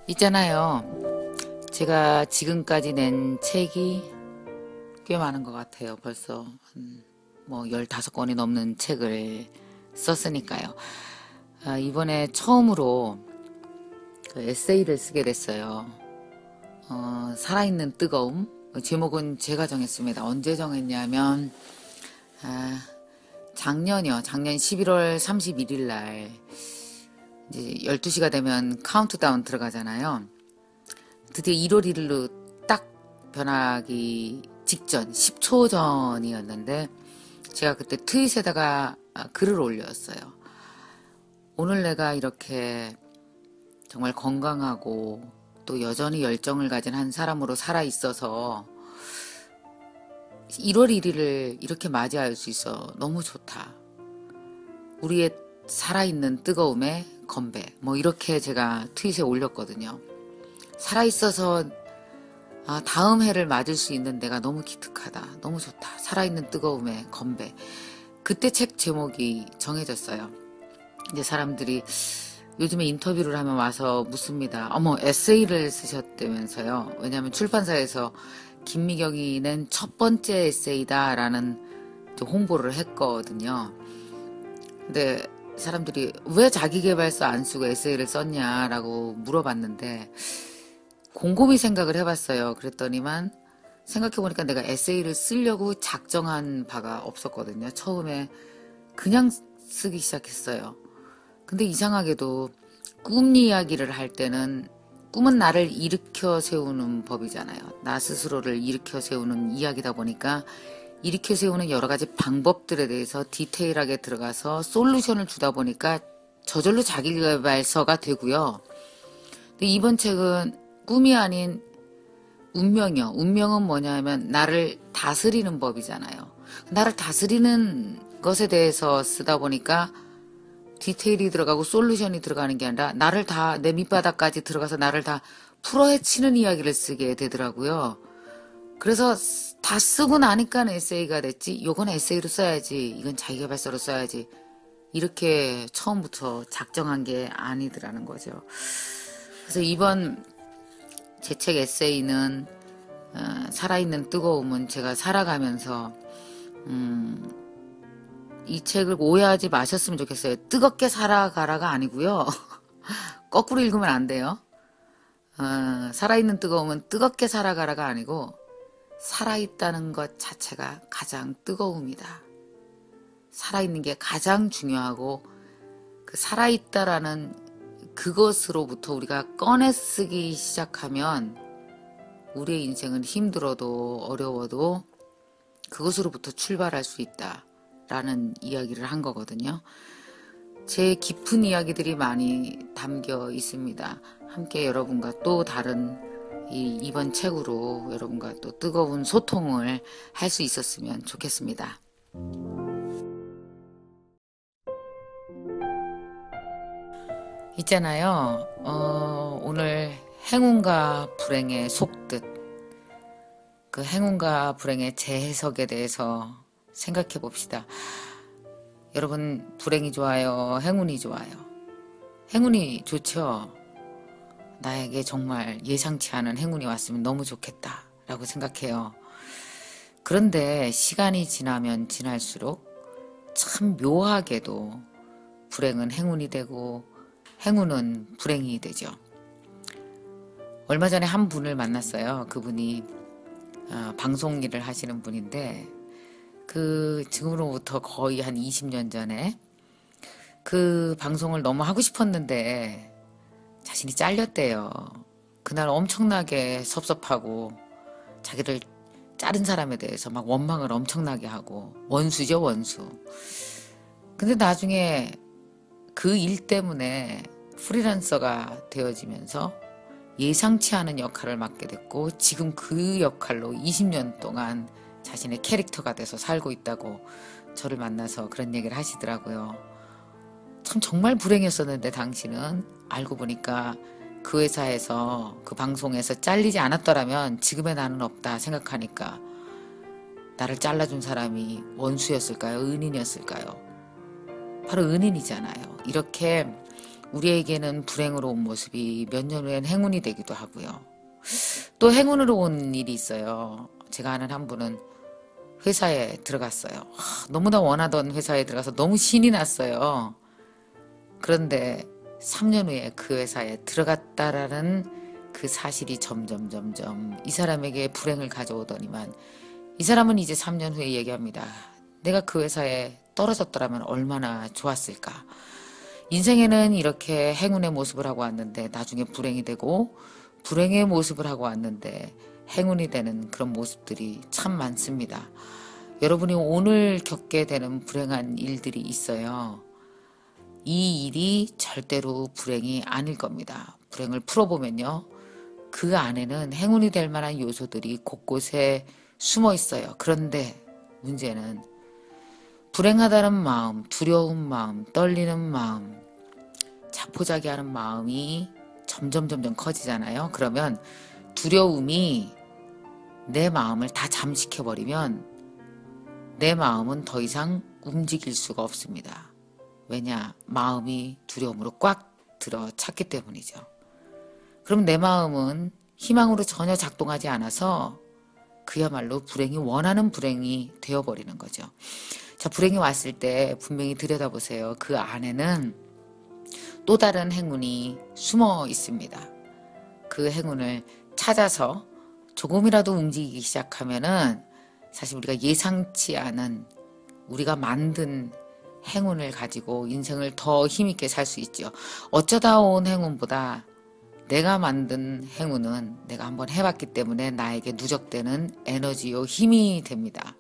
있잖아요. 제가 지금까지 낸 책이 꽤 많은 것 같아요. 벌써 뭐 15권이 넘는 책을 썼으니까요. 이번에 처음으로 그 에세이를 쓰게 됐어요. 살아있는 뜨거움. 제목은 제가 정했습니다. 언제 정했냐면 작년이요. 작년 11월 31일 날 이제 12시가 되면 카운트다운 들어가잖아요. 드디어 1월 1일로 딱 변하기 직전 10초 전이었는데 제가 그때 트윗에다가 글을 올렸어요. 오늘 내가 이렇게 정말 건강하고 또 여전히 열정을 가진 한 사람으로 살아있어서 1월 1일을 이렇게 맞이할 수 있어 너무 좋다. 우리의 살아있는 뜨거움에 건배. 뭐 이렇게 제가 트윗에 올렸거든요. 살아있어서 다음 해를 맞을 수 있는 내가 너무 기특하다. 너무 좋다. 살아있는 뜨거움에 건배. 그때 책 제목이 정해졌어요. 이제 사람들이 요즘에 인터뷰를 하면 와서 묻습니다. 어머, 에세이를 쓰셨다면서요. 왜냐하면 출판사에서 김미경이 낸 첫 번째 에세이다라는 홍보를 했거든요. 근데 사람들이 왜 자기계발서 안 쓰고 에세이를 썼냐라고 물어봤는데 곰곰이 생각을 해봤어요. 그랬더니만 생각해보니까 내가 에세이를 쓰려고 작정한 바가 없었거든요. 처음에 그냥 쓰기 시작했어요. 근데 이상하게도 꿈 이야기를 할 때는 꿈은 나를 일으켜 세우는 법이잖아요. 나 스스로를 일으켜 세우는 이야기다 보니까 일으켜 세우는 여러 가지 방법들에 대해서 디테일하게 들어가서 솔루션을 주다 보니까 저절로 자기계발서가 되고요. 근데 이번 책은 꿈이 아닌 운명이요. 운명은 뭐냐면 나를 다스리는 법이잖아요. 나를 다스리는 것에 대해서 쓰다 보니까 디테일이 들어가고 솔루션이 들어가는 게 아니라 나를 다 내 밑바닥까지 들어가서 나를 다 풀어헤치는 이야기를 쓰게 되더라고요. 그래서 다 쓰고 나니까 에세이가 됐지. 요건 에세이로 써야지. 이건 자기계발서로 써야지. 이렇게 처음부터 작정한 게 아니더라는 거죠. 그래서 이번 제 책 에세이는 살아있는 뜨거움은 제가 살아가면서 이 책을 오해하지 마셨으면 좋겠어요. 뜨겁게 살아가라가 아니고요. 거꾸로 읽으면 안 돼요. 살아있는 뜨거움은 뜨겁게 살아가라가 아니고 살아있다는 것 자체가 가장 뜨거움이다. 살아있는 게 가장 중요하고 그 살아있다라는 그것으로부터 우리가 꺼내 쓰기 시작하면 우리의 인생은 힘들어도 어려워도 그것으로부터 출발할 수 있다. 라는 이야기를 한 거거든요. 제 깊은 이야기들이 많이 담겨 있습니다. 함께 여러분과 또 다른 이번 책으로 여러분과 또 뜨거운 소통을 할 수 있었으면 좋겠습니다. 있잖아요. 오늘 행운과 불행의 속뜻, 그 행운과 불행의 재해석에 대해서 생각해 봅시다. 여러분, 불행이 좋아요? 행운이 좋아요? 행운이 좋죠? 나에게 정말 예상치 않은 행운이 왔으면 너무 좋겠다 라고 생각해요. 그런데 시간이 지나면 지날수록 참 묘하게도 불행은 행운이 되고 행운은 불행이 되죠. 얼마 전에 한 분을 만났어요. 그분이 방송 일을 하시는 분인데 지금으로부터 거의 한 20년 전에 그 방송을 너무 하고 싶었는데 자신이 잘렸대요. 그날 엄청나게 섭섭하고 자기를 자른 사람에 대해서 막 원망을 엄청나게 하고 원수죠, 원수. 근데 나중에 그 일 때문에 프리랜서가 되어지면서 예상치 않은 역할을 맡게 됐고 지금 그 역할로 20년 동안 자신의 캐릭터가 돼서 살고 있다고 저를 만나서 그런 얘기를 하시더라고요. 참 정말 불행했었는데 당신은 알고 보니까 그 회사에서 그 방송에서 잘리지 않았더라면 지금의 나는 없다 생각하니까 나를 잘라준 사람이 원수였을까요? 은인이었을까요? 바로 은인이잖아요. 이렇게 우리에게는 불행으로 온 모습이 몇 년 후엔 행운이 되기도 하고요. 또 행운으로 온 일이 있어요. 제가 아는 한 분은 회사에 들어갔어요. 너무나 원하던 회사에 들어가서 너무 신이 났어요. 그런데 3년 후에 그 회사에 들어갔다라는 그 사실이 점점 이 사람에게 불행을 가져오더니만 이 사람은 이제 3년 후에 얘기합니다. 내가 그 회사에 떨어졌더라면 얼마나 좋았을까. 인생에는 이렇게 행운의 모습을 하고 왔는데 나중에 불행이 되고 불행의 모습을 하고 왔는데 행운이 되는 그런 모습들이 참 많습니다. 여러분이 오늘 겪게 되는 불행한 일들이 있어요. 이 일이 절대로 불행이 아닐 겁니다. 불행을 풀어보면요. 그 안에는 행운이 될 만한 요소들이 곳곳에 숨어 있어요. 그런데 문제는 불행하다는 마음, 두려운 마음, 떨리는 마음, 자포자기하는 마음이 점점 커지잖아요. 그러면 두려움이 내 마음을 다 잠식해버리면 내 마음은 더 이상 움직일 수가 없습니다. 왜냐? 마음이 두려움으로 꽉 들어 찼기 때문이죠. 그럼 내 마음은 희망으로 전혀 작동하지 않아서 그야말로 불행이 원하는 불행이 되어버리는 거죠. 자, 불행이 왔을 때 분명히 들여다보세요. 그 안에는 또 다른 행운이 숨어 있습니다. 그 행운을 찾아서 조금이라도 움직이기 시작하면은 사실 우리가 예상치 않은 우리가 만든 행운을 가지고 인생을 더 힘있게 살 수 있죠. 어쩌다 온 행운보다 내가 만든 행운은 내가 한번 해봤기 때문에 나에게 누적되는 에너지요 힘이 됩니다.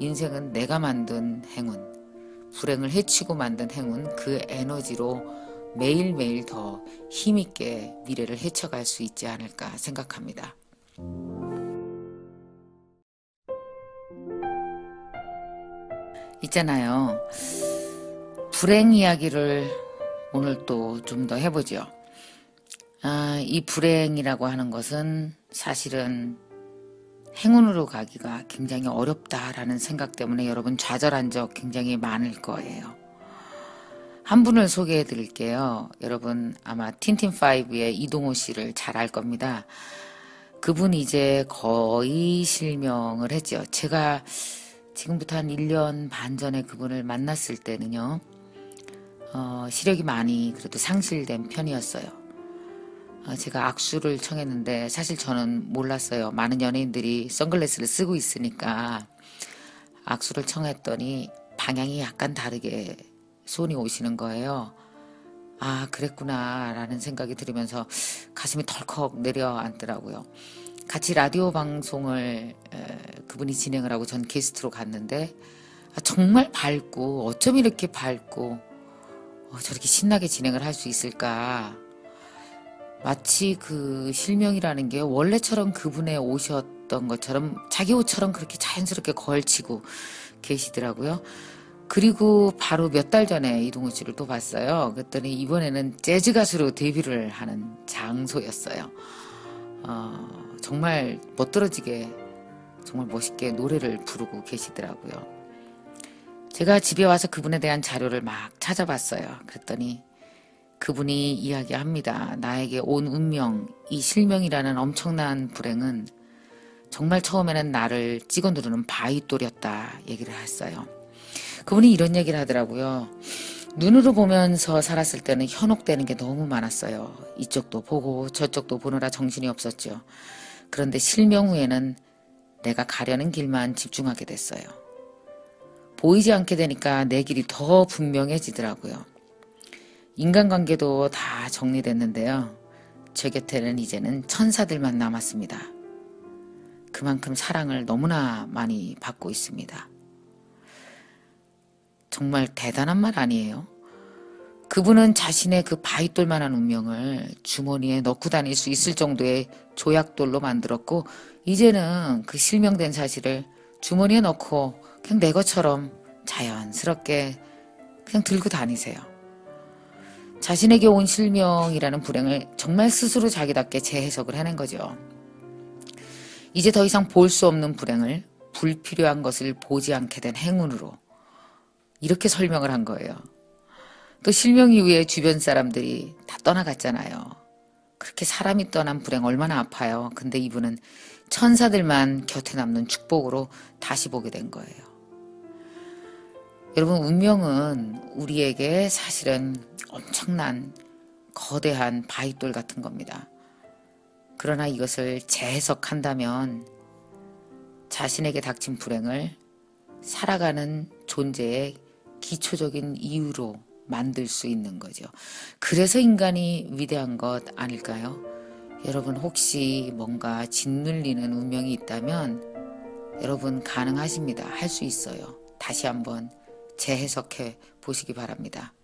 인생은 내가 만든 행운, 불행을 해치고 만든 행운, 그 에너지로 매일매일 더 힘있게 미래를 헤쳐갈 수 있지 않을까 생각합니다. 있잖아요. 불행 이야기를 오늘 또 좀 더 해보죠. 이 불행이라고 하는 것은 사실은 행운으로 가기가 굉장히 어렵다라는 생각 때문에 여러분 좌절한 적 굉장히 많을 거예요. 한 분을 소개해 드릴게요. 여러분 아마 틴틴5의 이동호 씨를 잘 알 겁니다. 그분이 이제 거의 실명을 했죠. 제가 지금부터 한 1년 반 전에 그분을 만났을 때는요. 시력이 많이 그래도 상실된 편이었어요. 제가 악수를 청했는데 사실 저는 몰랐어요. 많은 연예인들이 선글라스를 쓰고 있으니까 악수를 청했더니 방향이 약간 다르게 손이 오시는 거예요. 아, 그랬구나 라는 생각이 들으면서 가슴이 덜컥 내려앉더라고요. 같이 라디오 방송을 그분이 진행을 하고 전 게스트로 갔는데 정말 밝고 어쩜 이렇게 밝고 저렇게 신나게 진행을 할 수 있을까. 마치 그 실명이라는 게 원래처럼 그분의 오셨던 것처럼 자기 옷처럼 그렇게 자연스럽게 걸치고 계시더라고요. 그리고 바로 몇 달 전에 이동호 씨를 또 봤어요. 그랬더니 이번에는 재즈 가수로 데뷔를 하는 장소였어요. 정말 멋들어지게 정말 멋있게 노래를 부르고 계시더라고요. 제가 집에 와서 그분에 대한 자료를 막 찾아봤어요. 그랬더니 그분이 이야기합니다. 나에게 온 운명, 이 실명이라는 엄청난 불행은 정말 처음에는 나를 찍어 누르는 바위돌이었다 얘기를 했어요. 그분이 이런 얘기를 하더라고요. 눈으로 보면서 살았을 때는 현혹되는 게 너무 많았어요. 이쪽도 보고 저쪽도 보느라 정신이 없었죠. 그런데 실명 후에는 내가 가려는 길만 집중하게 됐어요. 보이지 않게 되니까 내 길이 더 분명해지더라고요. 인간관계도 다 정리됐는데요. 제 곁에는 이제는 천사들만 남았습니다. 그만큼 사랑을 너무나 많이 받고 있습니다. 정말 대단한 말 아니에요? 그분은 자신의 그 바위돌만한 운명을 주머니에 넣고 다닐 수 있을 정도의 조약돌로 만들었고 이제는 그 실명된 사실을 주머니에 넣고 그냥 내 것처럼 자연스럽게 그냥 들고 다니세요. 자신에게 온 실명이라는 불행을 정말 스스로 자기답게 재해석을 해낸 거죠. 이제 더 이상 볼 수 없는 불행을 불필요한 것을 보지 않게 된 행운으로 이렇게 설명을 한 거예요. 또 실명 이후에 주변 사람들이 다 떠나갔잖아요. 그렇게 사람이 떠난 불행 얼마나 아파요. 근데 이분은 천사들만 곁에 남는 축복으로 다시 보게 된 거예요. 여러분, 운명은 우리에게 사실은 엄청난 거대한 바위돌 같은 겁니다. 그러나 이것을 재해석한다면 자신에게 닥친 불행을 살아가는 존재의 기초적인 이유로 만들 수 있는 거죠. 그래서 인간이 위대한 것 아닐까요? 여러분, 혹시 뭔가 짓눌리는 운명이 있다면 여러분 가능하십니다. 할 수 있어요. 다시 한번 재해석해 보시기 바랍니다.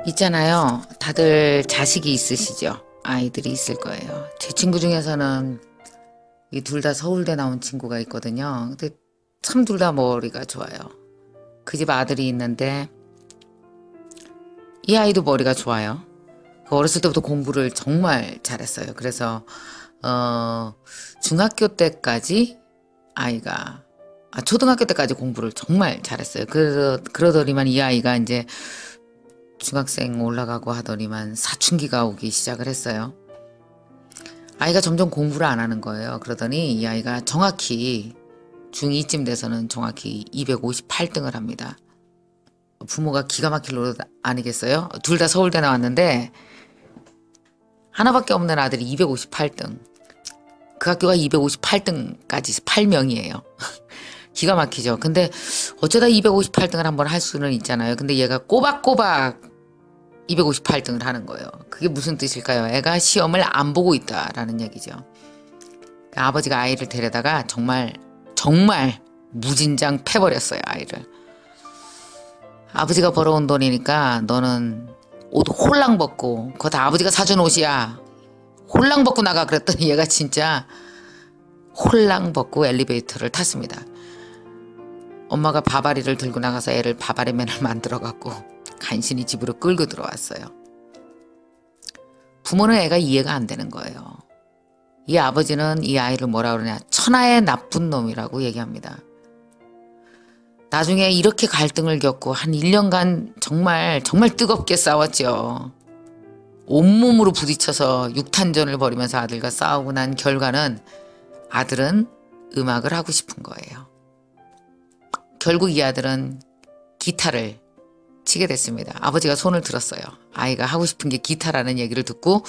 있잖아요. 다들 자식이 있으시죠? 아이들이 있을 거예요. 제 친구 중에서는 이 둘 다 서울대 나온 친구가 있거든요. 근데 참 둘 다 머리가 좋아요. 그 집 아들이 있는데 이 아이도 머리가 좋아요. 어렸을 때부터 공부를 정말 잘했어요. 그래서 중학교 때까지 아이가 초등학교 때까지 공부를 정말 잘했어요. 그러더니만 이 아이가 이제 중학생 올라가고 하더니만 사춘기가 오기 시작을 했어요. 아이가 점점 공부를 안 하는 거예요. 그러더니 이 아이가 정확히 중2쯤 돼서는 정확히 258등을 합니다. 부모가 기가 막힐 노릇 아니겠어요? 둘 다 서울대 나왔는데 하나밖에 없는 아들이 258등. 그 학교가 258등까지 8명이에요. 기가 막히죠. 근데 어쩌다 258등을 한번 할 수는 있잖아요. 근데 얘가 꼬박꼬박 258등을 하는 거예요. 그게 무슨 뜻일까요? 애가 시험을 안 보고 있다라는 얘기죠. 아버지가 아이를 데려다가 정말 무진장 패버렸어요, 아이를. 아버지가 벌어온 돈이니까 너는 옷 홀랑 벗고, 그거 다 아버지가 사준 옷이야. 홀랑 벗고 나가. 그랬더니 얘가 진짜 홀랑 벗고 엘리베이터를 탔습니다. 엄마가 바바리를 들고 나가서 애를 바바리맨을 만들어갖고 간신히 집으로 끌고 들어왔어요. 부모는 애가 이해가 안 되는 거예요. 이 아버지는 이 아이를 뭐라 그러냐, 천하의 나쁜 놈이라고 얘기합니다. 나중에 이렇게 갈등을 겪고 한 1년간 정말 뜨겁게 싸웠죠. 온몸으로 부딪혀서 육탄전을 벌이면서 아들과 싸우고 난 결과는 아들은 음악을 하고 싶은 거예요. 결국 이 아들은 기타를 치게 됐습니다. 아버지가 손을 들었어요. 아이가 하고 싶은 게 기타라는 얘기를 듣고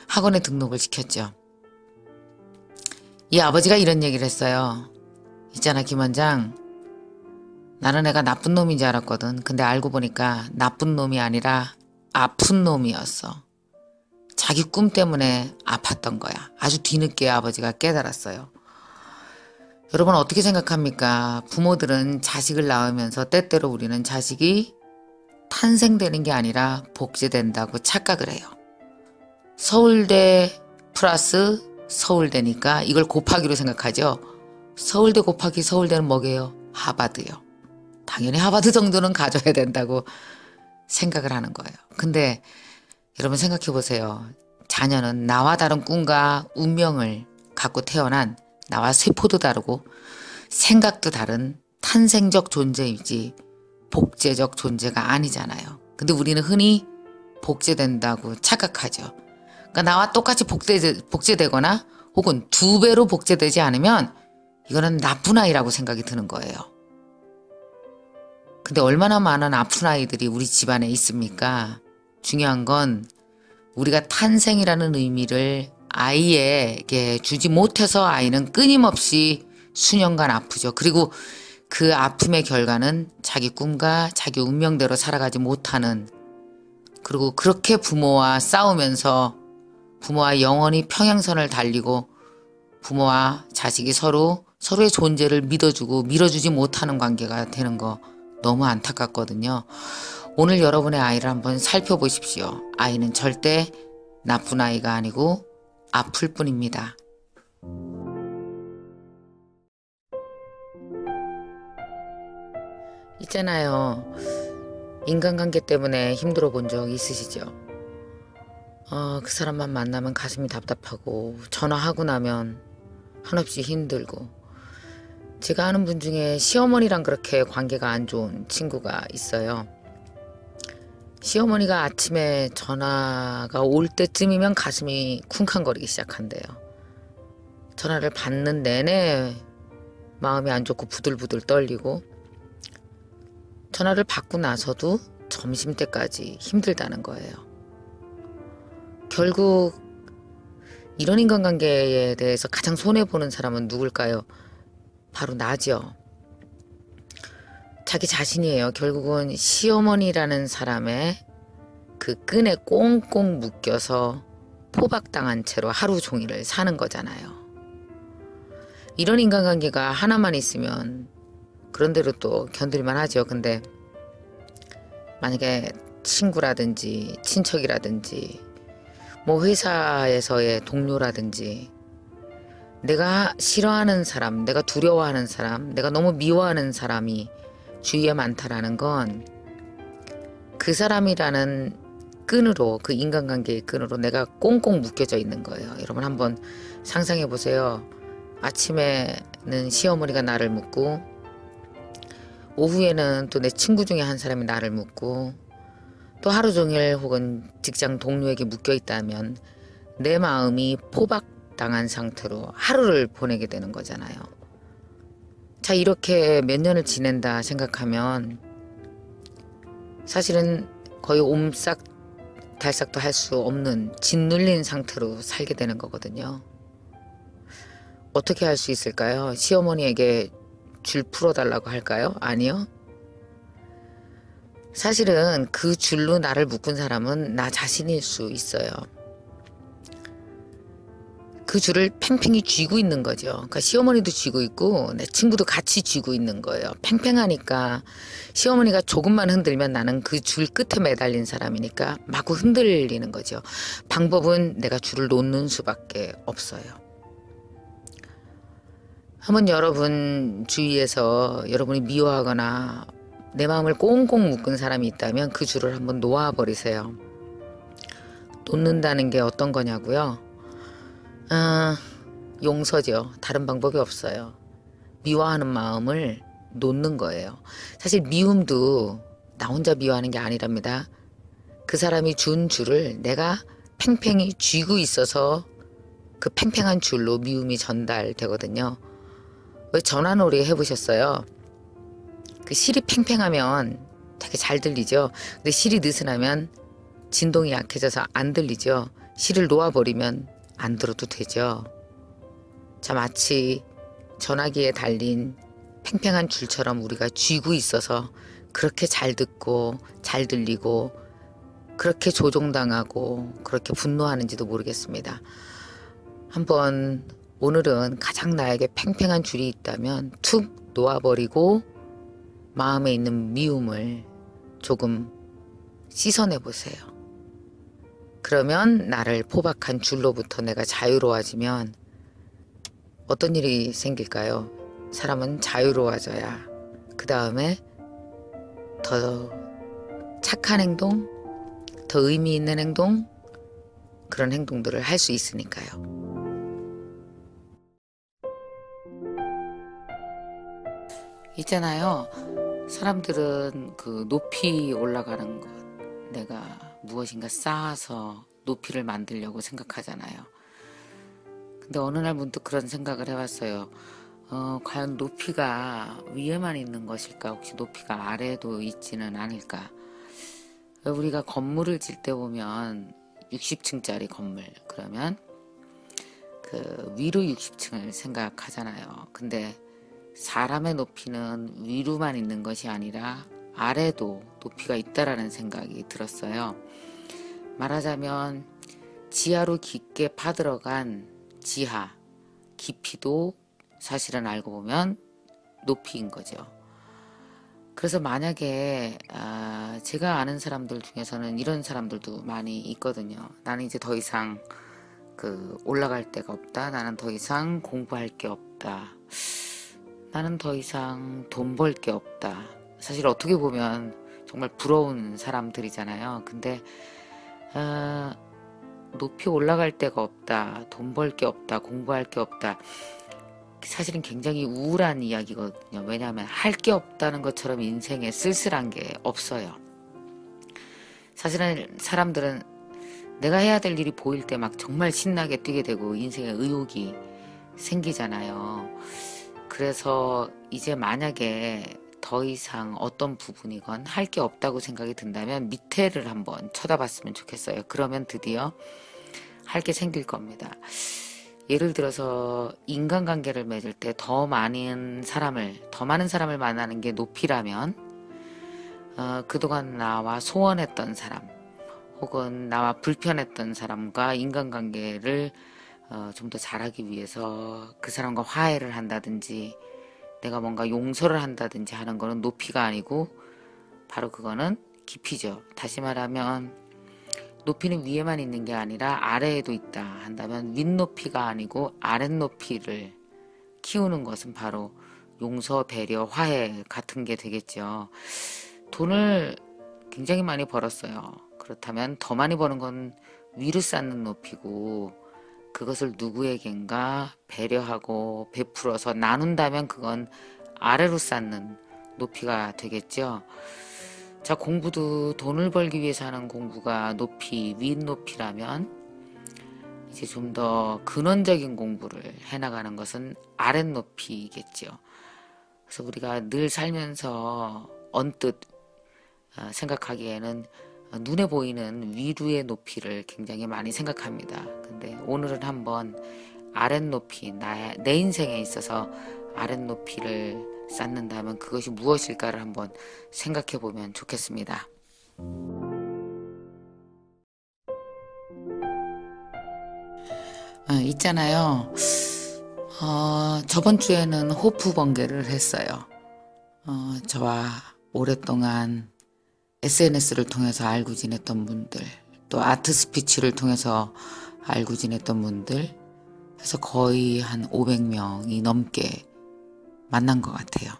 학원에 등록을 시켰죠. 이 아버지가 이런 얘기를 했어요. 있잖아, 김원장. 나는 애가 나쁜 놈인 줄 알았거든. 근데 알고 보니까 나쁜 놈이 아니라 아픈 놈이었어. 자기 꿈 때문에 아팠던 거야. 아주 뒤늦게 아버지가 깨달았어요. 여러분, 어떻게 생각합니까? 부모들은 자식을 낳으면서 때때로 우리는 자식이 탄생되는 게 아니라 복제된다고 착각을 해요. 서울대 플러스 서울대니까 이걸 곱하기로 생각하죠. 서울대 곱하기 서울대는 뭐게요? 하버드요. 당연히 하버드 정도는 가져야 된다고 생각을 하는 거예요. 근데 여러분 생각해 보세요. 자녀는 나와 다른 꿈과 운명을 갖고 태어난, 나와 세포도 다르고 생각도 다른 탄생적 존재이지 복제적 존재가 아니잖아요. 근데 우리는 흔히 복제된다고 착각하죠. 그러니까 나와 똑같이 복제되거나 혹은 2배로 복제되지 않으면 이거는 나쁜 아이라고 생각이 드는 거예요. 근데 얼마나 많은 아픈 아이들이 우리 집안에 있습니까? 중요한 건 우리가 탄생이라는 의미를 아이에게 주지 못해서 아이는 끊임없이 수년간 아프죠. 그리고 그 아픔의 결과는 자기 꿈과 자기 운명대로 살아가지 못하는, 그리고 그렇게 부모와 싸우면서 부모와 영원히 평행선을 달리고 부모와 자식이 서로의 존재를 믿어주고 밀어주지 못하는 관계가 되는 거 너무 안타깝거든요. 오늘 여러분의 아이를 한번 살펴보십시오. 아이는 절대 나쁜 아이가 아니고 아플 뿐입니다. 있잖아요. 인간관계 때문에 힘들어 본 적 있으시죠? 그 사람만 만나면 가슴이 답답하고 전화하고 나면 한없이 힘들고, 제가 아는 분 중에 시어머니랑 그렇게 관계가 안 좋은 친구가 있어요. 시어머니가 아침에 전화가 올 때쯤이면 가슴이 쿵쾅거리기 시작한대요. 전화를 받는 내내 마음이 안 좋고 부들부들 떨리고, 전화를 받고 나서도 점심때까지 힘들다는 거예요. 결국 이런 인간관계에 대해서 가장 손해보는 사람은 누굴까요? 바로 나죠. 자기 자신이에요. 결국은 시어머니라는 사람의 그 끈에 꽁꽁 묶여서 포박당한 채로 하루 종일을 사는 거잖아요. 이런 인간관계가 하나만 있으면 그런대로 또 견딜만 하죠. 근데 만약에 친구라든지 친척이라든지 뭐 회사에서의 동료라든지 내가 싫어하는 사람, 내가 두려워하는 사람, 내가 너무 미워하는 사람이 주위에 많다라는 건 그 사람이라는 끈으로, 그 인간관계의 끈으로 내가 꽁꽁 묶여져 있는 거예요. 여러분 한번 상상해 보세요. 아침에는 시어머니가 나를 묶고, 오후에는 또 내 친구 중에 한 사람이 나를 묶고, 또 하루 종일 혹은 직장 동료에게 묶여 있다면 내 마음이 포박당한 상태로 하루를 보내게 되는 거잖아요. 자, 이렇게 몇 년을 지낸다 생각하면 사실은 거의 옴싹달싹도 할 수 없는 짓눌린 상태로 살게 되는 거거든요. 어떻게 할 수 있을까요? 시어머니에게 줄 풀어달라고 할까요? 아니요. 사실은 그 줄로 나를 묶은 사람은 나 자신일 수 있어요. 그 줄을 팽팽히 쥐고 있는 거죠. 그러니까 시어머니도 쥐고 있고 내 친구도 같이 쥐고 있는 거예요. 팽팽하니까 시어머니가 조금만 흔들면 나는 그 줄 끝에 매달린 사람이니까 마구 흔들리는 거죠. 방법은 내가 줄을 놓는 수밖에 없어요. 한번 여러분 주위에서 여러분이 미워하거나 내 마음을 꽁꽁 묶은 사람이 있다면 그 줄을 한번 놓아버리세요. 놓는다는 게 어떤 거냐고요? 용서죠. 다른 방법이 없어요. 미워하는 마음을 놓는 거예요. 사실 미움도 나 혼자 미워하는 게 아니랍니다. 그 사람이 준 줄을 내가 팽팽히 쥐고 있어서 그 팽팽한 줄로 미움이 전달되거든요. 왜 전화놀이 해보셨어요? 그 실이 팽팽하면 되게 잘 들리죠. 근데 실이 느슨하면 진동이 약해져서 안 들리죠. 실을 놓아버리면 안 들어도 되죠. 자, 마치 전화기에 달린 팽팽한 줄처럼 우리가 쥐고 있어서 그렇게 잘 듣고 잘 들리고 그렇게 조종당하고 그렇게 분노하는지도 모르겠습니다. 한번 오늘은 가장 나에게 팽팽한 줄이 있다면 툭 놓아버리고 마음에 있는 미움을 조금 씻어내 보세요. 그러면 나를 포박한 줄로부터 내가 자유로워지면 어떤 일이 생길까요? 사람은 자유로워져야 그 다음에 더 착한 행동, 더 의미 있는 행동, 그런 행동들을 할 수 있으니까요. 있잖아요. 사람들은 그 높이 올라가는 것, 내가 무엇인가 쌓아서 높이를 만들려고 생각하잖아요. 근데 어느 날 문득 그런 생각을 해봤어요. 과연 높이가 위에만 있는 것일까? 혹시 높이가 아래에도 있지는 않을까? 우리가 건물을 질 때 보면 60층짜리 건물, 그러면 그 위로 60층을 생각하잖아요. 근데 사람의 높이는 위로만 있는 것이 아니라 아래도 높이가 있다라는 생각이 들었어요. 말하자면 지하로 깊게 파들어간 지하, 깊이도 사실은 알고 보면 높이인 거죠. 그래서 만약에 제가 아는 사람들 중에서는 이런 사람들도 많이 있거든요. 나는 이제 더 이상 올라갈 데가 없다. 나는 더 이상 공부할 게 없다. 나는 더 이상 돈 벌 게 없다. 사실 어떻게 보면 정말 부러운 사람들이잖아요. 근데 높이 올라갈 데가 없다. 돈 벌 게 없다. 공부할 게 없다. 사실은 굉장히 우울한 이야기거든요. 왜냐하면 할 게 없다는 것처럼 인생에 쓸쓸한 게 없어요. 사실은 사람들은 내가 해야 될 일이 보일 때 막 정말 신나게 뛰게 되고 인생에 의욕이 생기잖아요. 그래서 이제 만약에 더 이상 어떤 부분이건 할 게 없다고 생각이 든다면 밑에를 한번 쳐다봤으면 좋겠어요. 그러면 드디어 할 게 생길 겁니다. 예를 들어서 인간관계를 맺을 때 더 많은 사람을 만나는 게 높이라면 그동안 나와 소원했던 사람 혹은 나와 불편했던 사람과 인간관계를 좀 더 잘하기 위해서 그 사람과 화해를 한다든지 내가 뭔가 용서를 한다든지 하는 거는 높이가 아니고 바로 그거는 깊이죠. 다시 말하면 높이는 위에만 있는 게 아니라 아래에도 있다 한다면 윗높이가 아니고 아랫높이를 키우는 것은 바로 용서, 배려, 화해 같은 게 되겠죠. 돈을 굉장히 많이 벌었어요. 그렇다면 더 많이 버는 건 위로 쌓는 높이고 그것을 누구에겐가 배려하고 베풀어서 나눈다면 그건 아래로 쌓는 높이가 되겠죠. 자, 공부도 돈을 벌기 위해서 하는 공부가 높이, 윗높이라면 이제 좀 더 근원적인 공부를 해나가는 것은 아랫높이겠죠. 그래서 우리가 늘 살면서 언뜻 생각하기에는 눈에 보이는 위로의 높이를 굉장히 많이 생각합니다. 근데 오늘은 한번 아랫높이, 내 인생에 있어서 아랫높이를 쌓는다면 그것이 무엇일까를 한번 생각해 보면 좋겠습니다. 있잖아요. 저번 주에는 호프 번개를 했어요. 저와 오랫동안 SNS를 통해서 알고 지냈던 분들, 또 아트 스피치를 통해서 알고 지냈던 분들, 그래서 거의 한 500명이 넘게 만난 것 같아요.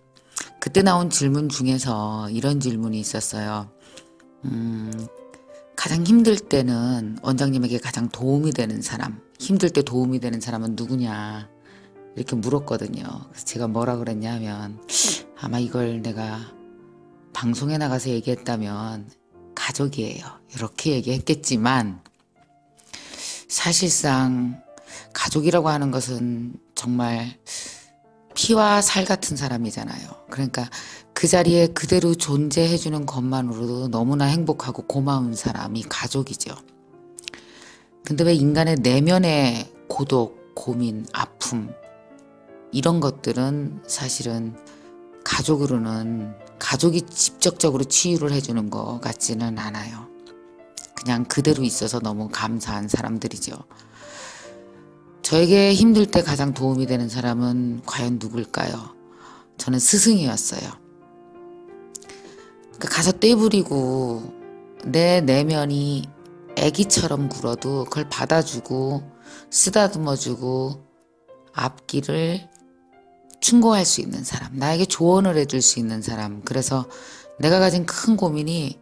그때 나온 질문 중에서 이런 질문이 있었어요. 가장 힘들 때는 원장님에게 가장 도움이 되는 사람, 힘들 때 도움이 되는 사람은 누구냐 이렇게 물었거든요. 그래서 제가 뭐라 그랬냐 하면 아마 이걸 내가 방송에 나가서 얘기했다면 가족이에요. 이렇게 얘기했겠지만 사실상 가족이라고 하는 것은 정말 피와 살 같은 사람이잖아요. 그러니까 그 자리에 그대로 존재해주는 것만으로도 너무나 행복하고 고마운 사람이 가족이죠. 근데 왜 인간의 내면의 고독, 고민, 아픔 이런 것들은 사실은 가족이 직접적으로 치유를 해주는 것 같지는 않아요. 그냥 그대로 있어서 너무 감사한 사람들이죠. 저에게 힘들 때 가장 도움이 되는 사람은 과연 누굴까요? 저는 스승이었어요. 그러니까 가서 떼부리고 내 내면이 애기처럼 굴어도 그걸 받아주고 쓰다듬어주고 앞길을 충고할 수 있는 사람, 나에게 조언을 해줄 수 있는 사람. 그래서 내가 가진 큰 고민이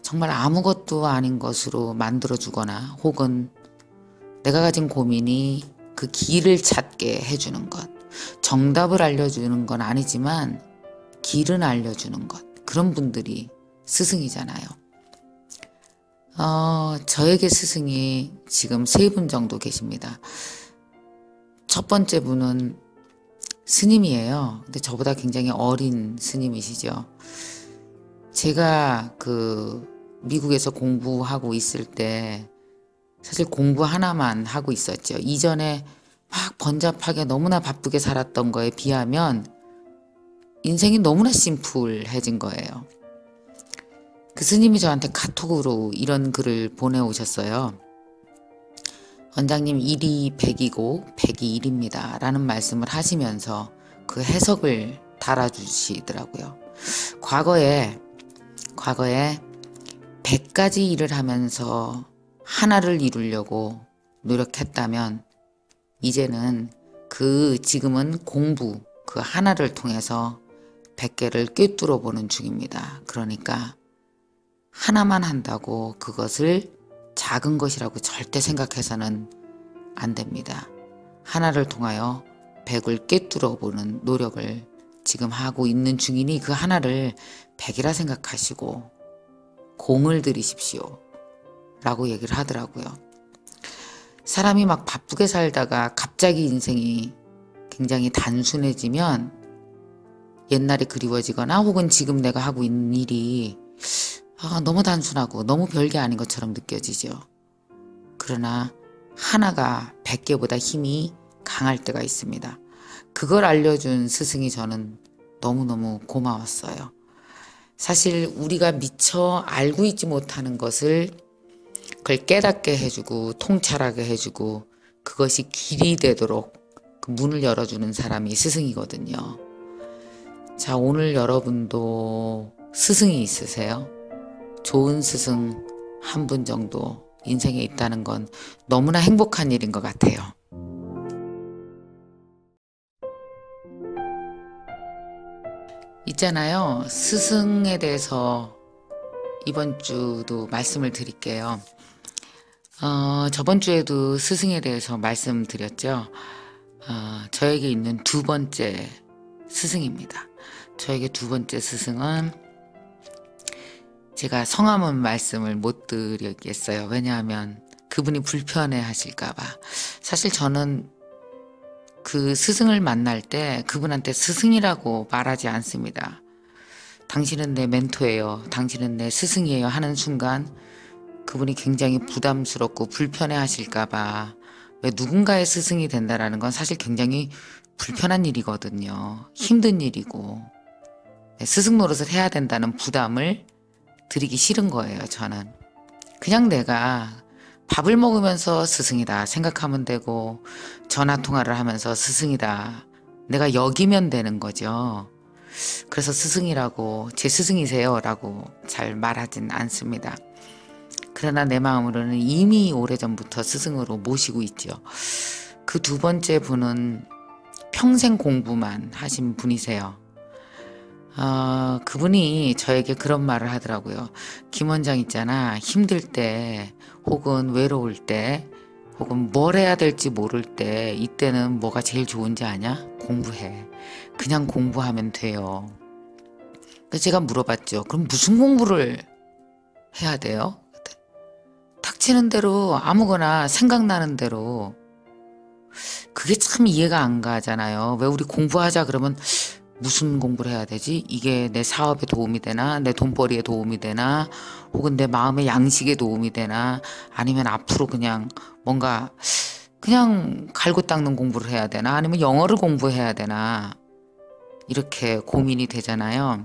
정말 아무것도 아닌 것으로 만들어주거나 혹은 내가 가진 고민이 그 길을 찾게 해주는 것, 정답을 알려주는 건 아니지만 길은 알려주는 것, 그런 분들이 스승이잖아요. 저에게 스승이 지금 3분 정도 계십니다. 첫 번째 분은 스님이에요. 근데 저보다 굉장히 어린 스님이시죠. 제가 미국에서 공부하고 있을 때 사실 공부 하나만 하고 있었죠. 이전에 막 번잡하게 너무나 바쁘게 살았던 거에 비하면 인생이 너무나 심플해진 거예요. 그 스님이 저한테 카톡으로 이런 글을 보내오셨어요. 원장님, 일이 100이고 100이 1입니다. 라는 말씀을 하시면서 그 해석을 달아주시더라고요. 과거에 100가지 일을 하면서 하나를 이루려고 노력했다면 이제는 지금은 공부 그 하나를 통해서 100개를 꿰뚫어 보는 중입니다. 그러니까 하나만 한다고 그것을 작은 것이라고 절대 생각해서는 안 됩니다. 하나를 통하여 100을 꿰뚫어 보는 노력을 지금 하고 있는 중이니 그 하나를 100이라 생각하시고 공을 들이십시오 라고 얘기를 하더라고요. 사람이 막 바쁘게 살다가 갑자기 인생이 굉장히 단순해지면 옛날이 그리워지거나 혹은 지금 내가 하고 있는 일이 너무 단순하고 너무 별게 아닌 것처럼 느껴지죠. 그러나 하나가 100개보다 힘이 강할 때가 있습니다. 그걸 알려준 스승이 저는 너무너무 고마웠어요. 사실 우리가 미처 알고 있지 못하는 것을 그걸 깨닫게 해주고 통찰하게 해주고 그것이 길이 되도록 그 문을 열어주는 사람이 스승이거든요. 자, 오늘 여러분도 스승이 있으세요? 좋은 스승 한 분 정도 인생에 있다는 건 너무나 행복한 일인 것 같아요. 있잖아요. 스승에 대해서 이번 주도 말씀을 드릴게요. 저번 주에도 스승에 대해서 말씀드렸죠. 저에게 있는 두 번째 스승입니다. 저에게 두 번째 스승은 제가 성함은 말씀을 못 드리겠어요. 왜냐하면 그분이 불편해 하실까봐. 사실 저는 그 스승을 만날 때 그분한테 스승이라고 말하지 않습니다. 당신은 내 멘토예요. 당신은 내 스승이에요 하는 순간 그분이 굉장히 부담스럽고 불편해 하실까봐. 왜 누군가의 스승이 된다는 건 사실 굉장히 불편한 일이거든요. 힘든 일이고 스승 노릇을 해야 된다는 부담을 드리기 싫은 거예요. 저는 그냥 내가 밥을 먹으면서 스승이다 생각하면 되고 전화통화를 하면서 스승이다 내가 여기면 되는 거죠. 그래서 스승이라고 제 스승이세요 라고 잘 말하진 않습니다. 그러나 내 마음으로는 이미 오래전부터 스승으로 모시고 있죠. 그 두 번째 분은 평생 공부만 하신 분이세요. 그분이 저에게 그런 말을 하더라고요. 김 원장 있잖아. 힘들 때 혹은 외로울 때 혹은 뭘 해야 될지 모를 때 이때는 뭐가 제일 좋은지 아냐? 공부해. 그냥 공부하면 돼요. 그래서 제가 물어봤죠. 그럼 무슨 공부를 해야 돼요? 닥치는 대로 아무거나 생각나는 대로. 그게 참 이해가 안 가잖아요. 왜 우리 공부하자 그러면 무슨 공부를 해야 되지? 이게 내 사업에 도움이 되나? 내 돈벌이에 도움이 되나? 혹은 내 마음의 양식에 도움이 되나? 아니면 앞으로 그냥 뭔가 그냥 갈고 닦는 공부를 해야 되나? 아니면 영어를 공부해야 되나? 이렇게 고민이 되잖아요.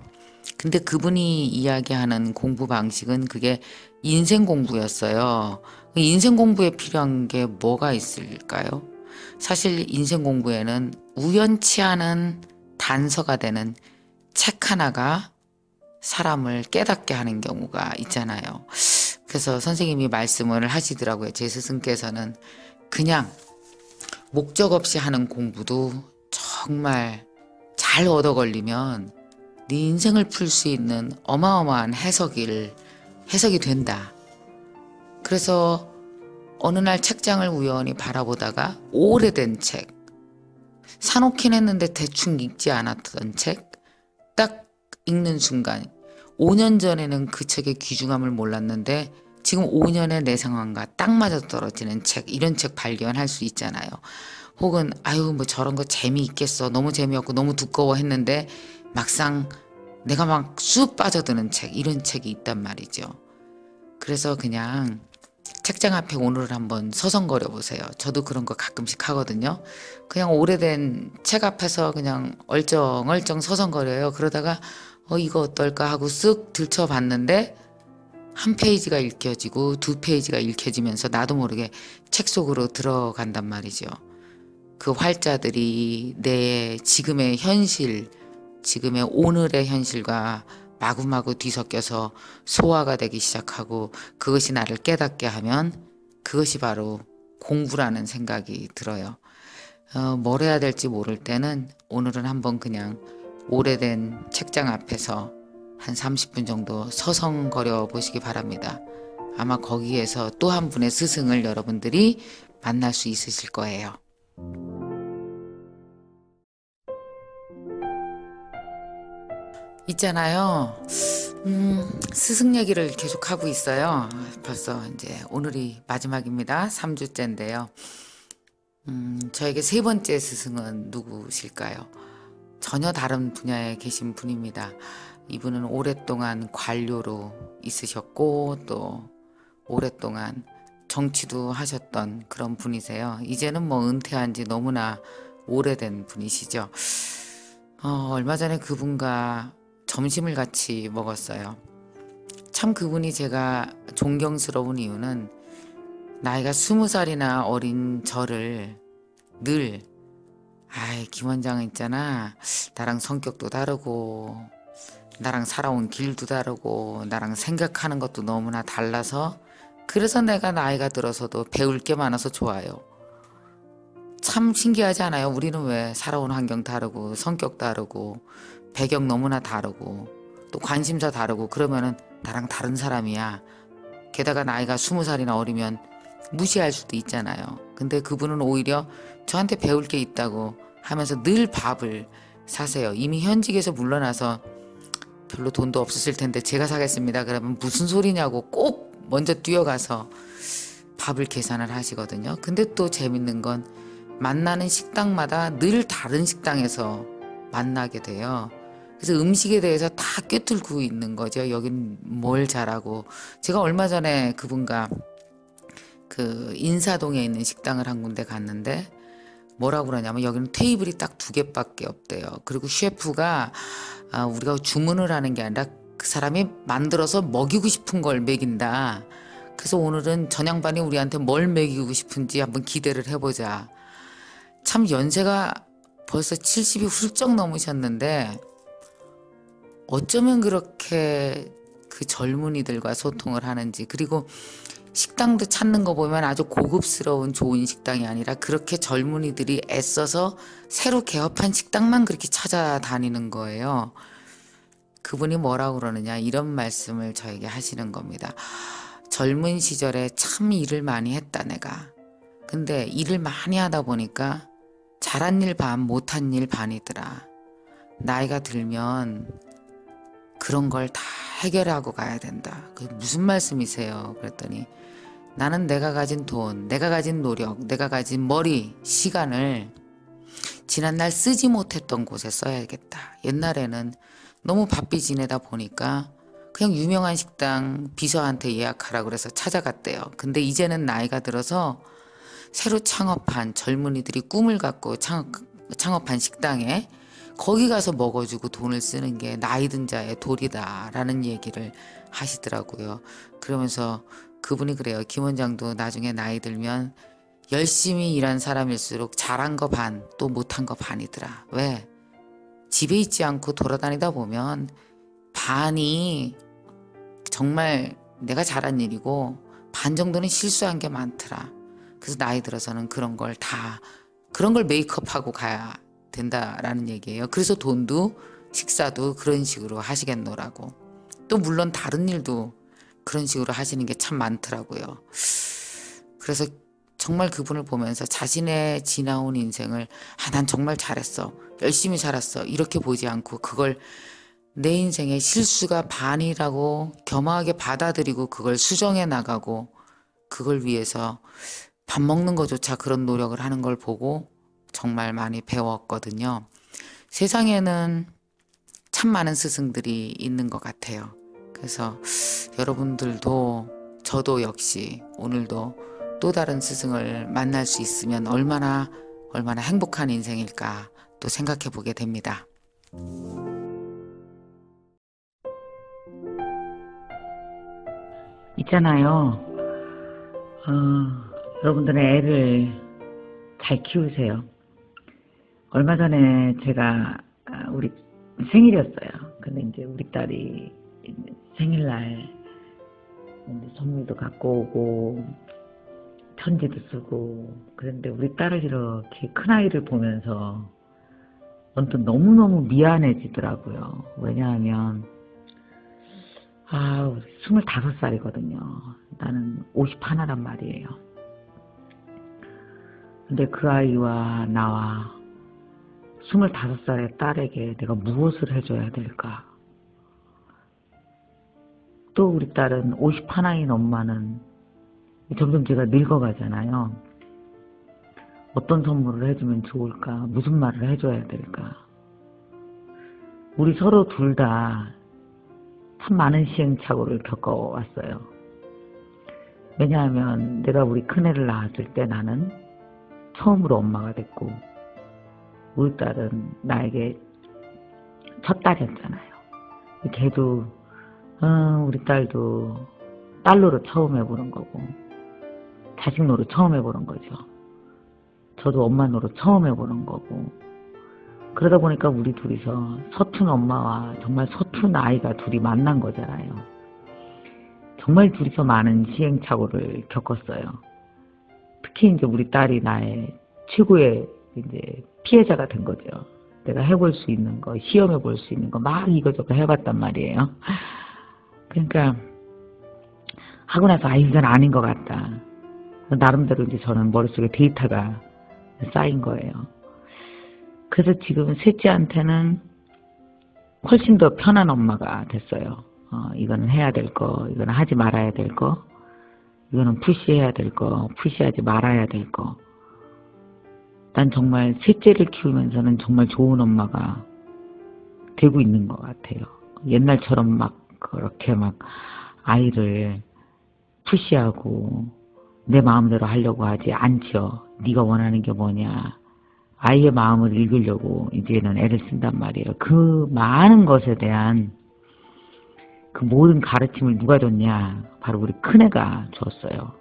근데 그분이 이야기하는 공부 방식은 그게 인생 공부였어요. 인생 공부에 필요한 게 뭐가 있을까요? 사실 인생 공부에는 우연치 않은 단서가 되는 책 하나가 사람을 깨닫게 하는 경우가 있잖아요. 그래서 선생님이 말씀을 하시더라고요. 제 스승께서는 그냥 목적 없이 하는 공부도 정말 잘 얻어 걸리면 네 인생을 풀 수 있는 어마어마한 해석이 된다. 그래서 어느 날 책장을 우연히 바라보다가 오래된 책, 사놓긴 했는데 대충 읽지 않았던 책, 딱 읽는 순간 5년 전에는 그 책의 귀중함을 몰랐는데 지금 5년의 내 상황과 딱 맞아떨어지는 책, 이런 책 발견할 수 있잖아요. 혹은 아유 뭐 저런 거 재미있겠어, 너무 재미없고 너무 두꺼워 했는데 막상 내가 막 쑥 빠져드는 책, 이런 책이 있단 말이죠. 그래서 그냥 책장 앞에 오늘 한번 서성거려 보세요. 저도 그런 거 가끔씩 하거든요. 그냥 오래된 책 앞에서 그냥 얼쩡얼쩡 서성거려요. 그러다가 이거 어떨까 하고 쓱 들춰봤는데 한 페이지가 읽혀지고 두 페이지가 읽혀지면서 나도 모르게 책 속으로 들어간단 말이죠. 그 활자들이 내 지금의 현실, 지금의 오늘의 현실과 마구마구 뒤섞여서 소화가 되기 시작하고 그것이 나를 깨닫게 하면 그것이 바로 공부라는 생각이 들어요. 뭘 해야 될지 모를 때는 오늘은 한번 그냥 오래된 책장 앞에서 한 30분 정도 서성거려 보시기 바랍니다. 아마 거기에서 또 한 분의 스승을 여러분들이 만날 수 있으실 거예요. 있잖아요. 스승 얘기를 계속 하고 있어요. 벌써 이제 오늘이 마지막입니다. 3주째인데요. 저에게 세 번째 스승은 누구실까요? 전혀 다른 분야에 계신 분입니다. 이분은 오랫동안 관료로 있으셨고 또 오랫동안 정치도 하셨던 그런 분이세요. 이제는 뭐 은퇴한 지 너무나 오래된 분이시죠. 얼마 전에 그분과 점심을 같이 먹었어요. 참 그분이 제가 존경스러운 이유는 나이가 20살이나 어린 저를 늘 아이 김 원장은 있잖아. 나랑 성격도 다르고 나랑 살아온 길도 다르고 나랑 생각하는 것도 너무나 달라서 그래서 내가 나이가 들어서도 배울 게 많아서 좋아요. 참 신기하지 않아요? 우리는 왜 살아온 환경 다르고 성격 다르고 배경 너무나 다르고 또 관심사 다르고 그러면은 나랑 다른 사람이야. 게다가 나이가 20살이나 어리면 무시할 수도 있잖아요. 근데 그분은 오히려 저한테 배울 게 있다고 하면서 늘 밥을 사세요. 이미 현직에서 물러나서 별로 돈도 없었을 텐데 제가 사겠습니다. 그러면 무슨 소리냐고 꼭 먼저 뛰어가서 밥을 계산을 하시거든요. 근데 또 재밌는 건 만나는 식당마다 늘 다른 식당에서 만나게 돼요. 그래서 음식에 대해서 다 꿰뚫고 있는 거죠. 여긴 뭘 잘하고. 제가 얼마 전에 그분과 그 인사동에 있는 식당을 한 군데 갔는데 뭐라고 그러냐면 여기는 테이블이 딱 2개밖에 없대요. 그리고 셰프가 우리가 주문을 하는 게 아니라 그 사람이 만들어서 먹이고 싶은 걸 먹인다. 그래서 오늘은 전양반이 우리한테 뭘 먹이고 싶은지 한번 기대를 해보자. 참 연세가 벌써 70이 훌쩍 넘으셨는데 어쩌면 그렇게 그 젊은이들과 소통을 하는지 그리고 식당도 찾는 거 보면 아주 고급스러운 좋은 식당이 아니라 그렇게 젊은이들이 애써서 새로 개업한 식당만 그렇게 찾아다니는 거예요. 그분이 뭐라고 그러느냐 이런 말씀을 저에게 하시는 겁니다. 젊은 시절에 참 일을 많이 했다 내가. 근데 일을 많이 하다 보니까 잘한 일 반 못한 일 반이더라. 나이가 들면 그런 걸 다 해결하고 가야 된다. 그게 무슨 말씀이세요? 그랬더니 나는 내가 가진 돈, 내가 가진 노력, 내가 가진 머리, 시간을 지난날 쓰지 못했던 곳에 써야겠다. 옛날에는 너무 바삐 지내다 보니까 그냥 유명한 식당 비서한테 예약하라고 그래서 찾아갔대요. 근데 이제는 나이가 들어서 새로 창업한 젊은이들이 꿈을 갖고 창업한 식당에 거기 가서 먹어주고 돈을 쓰는 게 나이 든 자의 도리다라는 얘기를 하시더라고요. 그러면서 그분이 그래요. 김 원장도 나중에 나이 들면 열심히 일한 사람일수록 잘한 거 반, 또 못한 거 반이더라. 왜? 집에 있지 않고 돌아다니다 보면 반이 정말 내가 잘한 일이고 반 정도는 실수한 게 많더라. 그래서 나이 들어서는 그런 걸 메이크업하고 가야 된다라는 얘기예요. 그래서 돈도 식사도 그런 식으로 하시겠노라고. 또 물론 다른 일도 그런 식으로 하시는 게 참 많더라고요. 그래서 정말 그분을 보면서 자신의 지나온 인생을 난 정말 잘했어. 열심히 살았어. 이렇게 보지 않고 그걸 내 인생의 실수가 반이라고 겸허하게 받아들이고 그걸 수정해 나가고 그걸 위해서 밥 먹는 것조차 그런 노력을 하는 걸 보고 정말 많이 배웠거든요. 세상에는 참 많은 스승들이 있는 것 같아요. 그래서 여러분들도 저도 역시 오늘도 또 다른 스승을 만날 수 있으면 얼마나 행복한 인생일까 또 생각해 보게 됩니다. 있잖아요. 여러분들은 애를 잘 키우세요. 얼마 전에 제가 우리 생일이었어요. 근데 이제 우리 딸이 생일날 선물도 갖고 오고 편지도 쓰고 그런데 우리 딸을 이렇게 큰아이를 보면서 언뜻 너무너무 미안해지더라고요. 왜냐하면 25살이거든요. 나는 51란 말이에요. 근데 그 아이와 나와 25살의 딸에게 내가 무엇을 해줘야 될까? 또 우리 딸은 51인 엄마는 점점 제가 늙어가잖아요. 어떤 선물을 해주면 좋을까? 무슨 말을 해줘야 될까? 우리 서로 둘 다 참 많은 시행착오를 겪어왔어요. 왜냐하면 내가 우리 큰애를 낳았을 때 나는 처음으로 엄마가 됐고 우리 딸은 나에게 첫 딸이었잖아요. 걔도 우리 딸도 딸 노릇 처음 해보는 거고 자식 노릇 처음 해보는 거죠. 저도 엄마 노릇 처음 해보는 거고 그러다 보니까 우리 둘이서 서툰 엄마와 정말 서툰 아이가 둘이 만난 거잖아요. 정말 둘이서 많은 시행착오를 겪었어요. 특히 이제 우리 딸이 나의 최고의 이제 피해자가 된 거죠. 내가 해볼 수 있는 거, 시험해 볼 수 있는 거 막 이거저거 해봤단 말이에요. 그러니까 하고 나서 이건 아닌 것 같다. 나름대로 이제 저는 머릿속에 데이터가 쌓인 거예요. 그래서 지금 셋째한테는 훨씬 더 편한 엄마가 됐어요. 이거는 해야 될 거, 이거는 하지 말아야 될 거, 이거는 푸시해야 될 거, 푸시하지 말아야 될 거. 난 정말 셋째를 키우면서는 정말 좋은 엄마가 되고 있는 것 같아요. 옛날처럼 막 그렇게 막 아이를 푸시하고 내 마음대로 하려고 하지 않죠. 네가 원하는 게 뭐냐. 아이의 마음을 읽으려고 이제는 애를 쓴단 말이에요. 그 많은 것에 대한 그 모든 가르침을 누가 줬냐. 바로 우리 큰애가 줬어요.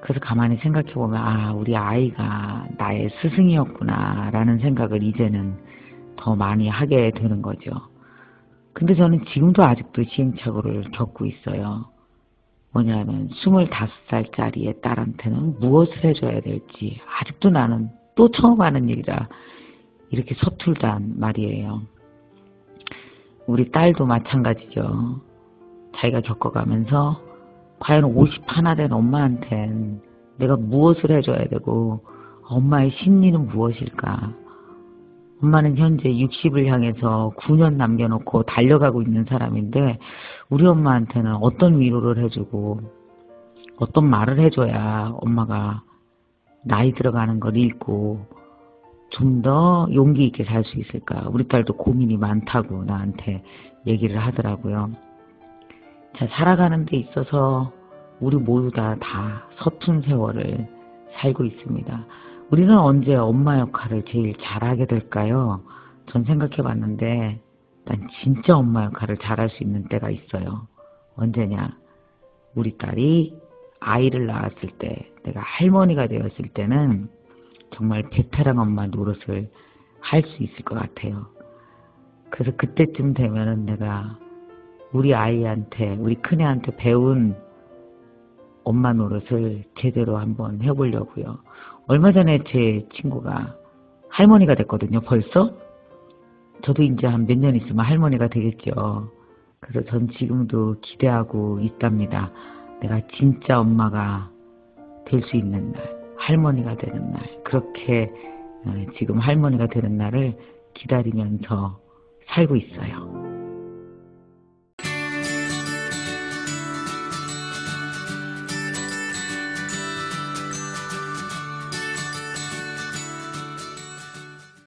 그래서 가만히 생각해보면 우리 아이가 나의 스승이었구나 라는 생각을 이제는 더 많이 하게 되는 거죠. 근데 저는 지금도 아직도 시행착오를 겪고 있어요. 뭐냐면 25살짜리의 딸한테는 무엇을 해줘야 될지 아직도 나는 또 처음 하는 일이라 이렇게 서툴단 말이에요. 우리 딸도 마찬가지죠. 자기가 겪어가면서 과연 51 된 엄마한텐 내가 무엇을 해줘야 되고 엄마의 심리는 무엇일까? 엄마는 현재 60을 향해서 9년 남겨놓고 달려가고 있는 사람인데 우리 엄마한테는 어떤 위로를 해주고 어떤 말을 해줘야 엄마가 나이 들어가는 걸 읽고 좀 더 용기 있게 살 수 있을까? 우리 딸도 고민이 많다고 나한테 얘기를 하더라고요. 자, 살아가는 데 있어서 우리 모두 다 서툰 세월을 살고 있습니다. 우리는 언제 엄마 역할을 제일 잘하게 될까요? 전 생각해 봤는데 난 진짜 엄마 역할을 잘할 수 있는 때가 있어요. 언제냐? 우리 딸이 아이를 낳았을 때, 내가 할머니가 되었을 때는 정말 베테랑 엄마 노릇을 할 수 있을 것 같아요. 그래서 그때쯤 되면은 내가 우리 아이한테, 우리 큰애한테 배운 엄마 노릇을 제대로 한번 해보려고요. 얼마 전에 제 친구가 할머니가 됐거든요. 벌써? 저도 이제 한 몇 년 있으면 할머니가 되겠죠. 그래서 전 지금도 기대하고 있답니다. 내가 진짜 엄마가 될 수 있는 날, 할머니가 되는 날, 그렇게 지금 할머니가 되는 날을 기다리면서 살고 있어요.